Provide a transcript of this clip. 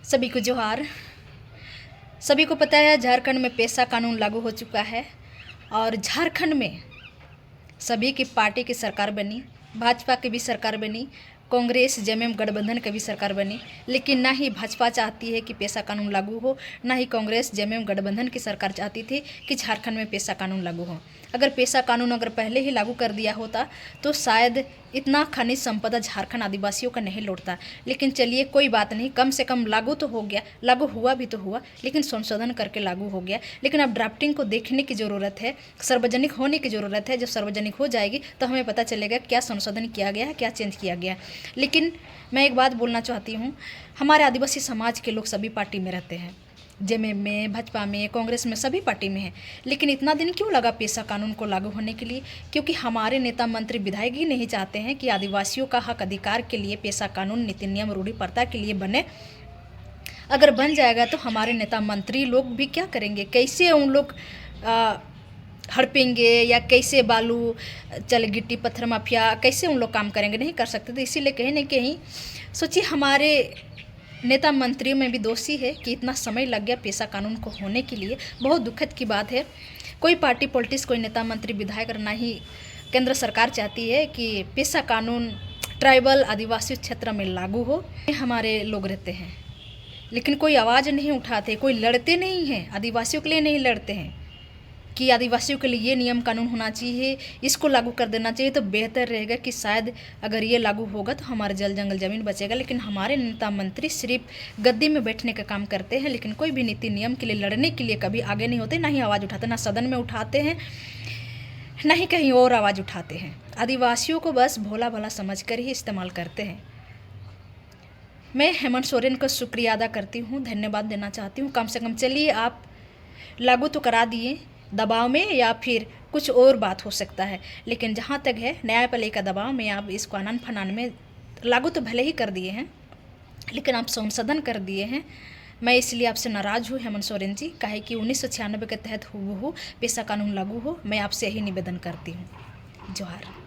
सभी को जोहार। सभी को पता है झारखंड में पेशा कानून लागू हो चुका है और झारखंड में सभी की पार्टी की सरकार बनी, भाजपा की भी सरकार बनी, कांग्रेस जेएमएम गठबंधन की भी सरकार बनी, लेकिन ना ही भाजपा चाहती है कि पेशा कानून लागू हो, ना ही कांग्रेस जेएमएम गठबंधन की सरकार चाहती थी कि झारखंड में पेशा कानून लागू हो। अगर पेशा कानून पहले ही लागू कर दिया होता तो शायद इतना खनिज संपदा झारखंड आदिवासियों का नहीं लौटता। लेकिन चलिए कोई बात नहीं, कम से कम लागू तो हो गया, लागू हुआ भी तो हुआ, लेकिन संशोधन करके लागू हो गया। लेकिन अब ड्राफ्टिंग को देखने की ज़रूरत है, सार्वजनिक होने की ज़रूरत है। जब सार्वजनिक हो जाएगी तो हमें पता चलेगा क्या संशोधन किया गया है, क्या चेंज किया गया है। लेकिन मैं एक बात बोलना चाहती हूँ, हमारे आदिवासी समाज के लोग सभी पार्टी में रहते हैं, जेएमएम में, भाजपा में, कांग्रेस में, सभी पार्टी में है। लेकिन इतना दिन क्यों लगा पेशा कानून को लागू होने के लिए? क्योंकि हमारे नेता मंत्री विधायक ही नहीं चाहते हैं कि आदिवासियों का हक अधिकार के लिए पेशा कानून नीति नियम रूढ़ी प्रथा के लिए बने। अगर बन जाएगा तो हमारे नेता मंत्री लोग भी क्या करेंगे? कैसे उन लोग हड़पेंगे या कैसे बालू चल गिट्टी पत्थर माफिया कैसे उन लोग काम करेंगे? नहीं कर सकते। तो इसीलिए कहीं ना कहीं सोचिए, हमारे नेता मंत्रियों में भी दोषी है कि इतना समय लग गया पेशा कानून को होने के लिए। बहुत दुखद की बात है। कोई पार्टी पॉलिटिक्स, कोई नेता मंत्री विधायक और ना ही केंद्र सरकार चाहती है कि पेशा कानून ट्राइबल आदिवासी क्षेत्र में लागू हो। हमारे लोग रहते हैं लेकिन कोई आवाज़ नहीं उठाते, कोई लड़ते नहीं हैं, आदिवासियों के लिए नहीं लड़ते हैं कि आदिवासियों के लिए ये नियम कानून होना चाहिए, इसको लागू कर देना चाहिए तो बेहतर रहेगा कि शायद अगर ये लागू होगा तो हमारे जल जंगल ज़मीन बचेगा। लेकिन हमारे नेता मंत्री सिर्फ गद्दी में बैठने का काम करते हैं, लेकिन कोई भी नीति नियम के लिए लड़ने के लिए कभी आगे नहीं होते, ना ही आवाज़ उठाते, ना सदन में उठाते हैं, ना ही कहीं और आवाज़ उठाते हैं। आदिवासियों को बस भोला भला समझ कर ही इस्तेमाल करते हैं। मैं हेमंत सोरेन का शुक्रिया अदा करती हूँ, धन्यवाद देना चाहती हूँ। कम से कम चलिए आप लागू तो करा दिए दबाव में, या फिर कुछ और बात हो सकता है, लेकिन जहाँ तक है न्यायपालिका का दबाव में आप इसको आनन फनान में लागू तो भले ही कर दिए हैं, लेकिन आप संशोधन कर दिए हैं। मैं इसलिए आपसे नाराज़ हूँ हेमंत सोरेन जी, काहे कि 1996 के तहत पेशा कानून लागू हो। मैं आपसे यही निवेदन करती हूँ। जोहार।